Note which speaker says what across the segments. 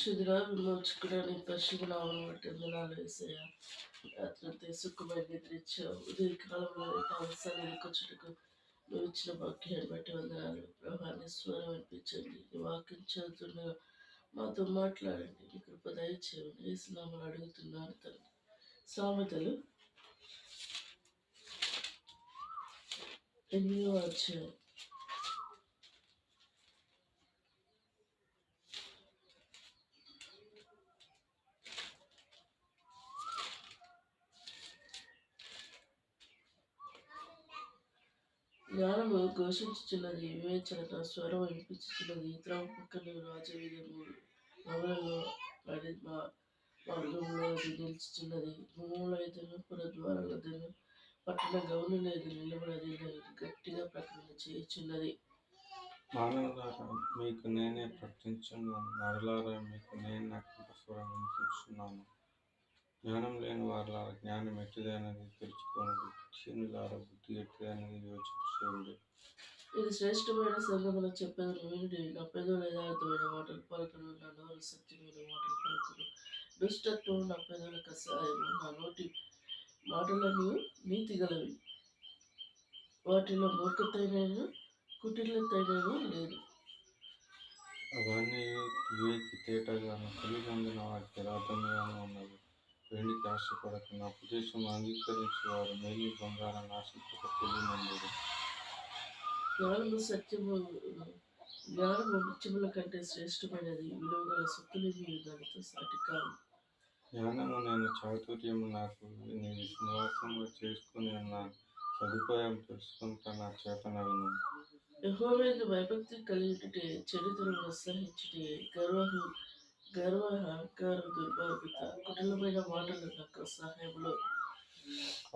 Speaker 1: పరిశుద్ధుడా, విమోచకుడా, పరిశుద్ధ నామమును బట్టి వందనాలు యేసయ్య. రాత్రంతా సుఖమైన నిద్రించావు. ఉదయకాలంలో నీ పాద సన్నిధికి వచ్చుటకు నువ్వు ఇచ్చిన వాక్యాన్ని బట్టి వందనాలు. ప్రభా నీ స్వరం వినిపించండి. నీ వాక్యం చదువుతుండగా మాతో మాట్లాడండి. నీ కృప దయచేయండి. యేసు నామములో అడుగుతున్నాను తండ్రి. సామెతలు 8వ అధ్యాయం. జ్ఞానము ఘోషించుచున్నది, వివేచన తన స్వరం వినిపించుచున్నది. త్రవ పక్కన రాజవీధము నవలలో మార్గంలో అది నిలుచుచున్నది. గుమ్మములైతేను పురద్వారాలైతేను పట్టణ గౌనులేదు నిలబడది గట్టిగా ప్రకటన చేయుచున్నది.
Speaker 2: మానవులారా మీకు నేనే ప్రకటించున్నాను, నరులారా మీకు నేను నా కంఠస్వరం వినిపించున్నాను. జ్ఞానం లేని వారులారా జ్ఞానం ఎట్టిదైనది తెలుసుకోండి, బుద్ధిహీనులారా బుద్ధి ఎట్టిదైనది యోచించుకోండి.
Speaker 1: ఇది శ్రేష్టమైన సంగమును చెప్పేదను వినుడి. నా పెదవులు యథార్థమైన మాటలు పలుకును, నా నోరు సత్యమైన మాటలు పలుకును. దుష్టత్వం నా పెదవులకు అసహాయము, నా నోటి మాటలన్నీ నీతి గలవి. వాటిలో మూర్ఖతైనను కుటిలతైనను లేదు.
Speaker 2: అవన్నీ వివేకి తేటగాను, తెలివినందున వాటికి యథార్థముగాను ఉన్నవి. వెండికి ఆశపడక, నా ఉపదేశం అంగీకరించు వారు మేలి బంగారాన్ని ఆశించక తెలివినందుడు.
Speaker 1: జ్ఞానము నిత్యముల కంటే శ్రేష్టమైనది. విలువగల సొత్తులేమి దానితో సాటి కావు.
Speaker 2: జ్ఞానము నేను చాతుర్యము నాకు నీవు నివాసంగా చేసుకుని ఉన్నాను. సదుపాయం తెలుసుకుంటా నా చేతనగును.
Speaker 1: యెహోవాయందు భయభక్తి కలిగియుండుటే చెడుతనము ప్రోత్సహించుటే. గర్వహంకారం దుర్మార్గత, కుటిలమైన మాటలు నాకు అసహ్యములు.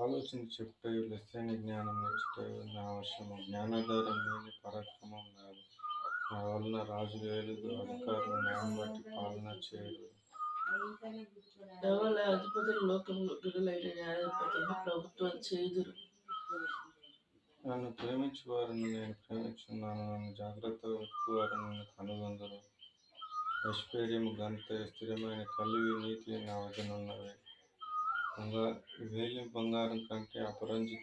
Speaker 2: ఆలోచన చెప్పుటయు లెస్సైన జ్ఞానం నేర్చుటయు నా అవశ్యము. జ్ఞానాధారం లేని పరాక్రమం లేదు. నా వలన రాజులు ఏలుదు, అధికారులు న్యాయం బట్టి పాలన చేయరు.
Speaker 1: నా వల్ల అధిపతులు లోకములో గురులైన న్యాయాధిపతులు ప్రభుత్వం చేయుదురు.
Speaker 2: నన్ను ప్రేమించు వారిని నేను ప్రేమించున్నాను, నన్ను జాగ్రత్తగా వెతుకువారు నన్ను కనుగొందురు. ఐశ్వర్యము ఘనత స్థిరమైన కలివి నీతి నా వద్దనున్నవి. వేలి బంగారం కంటే అపరంజి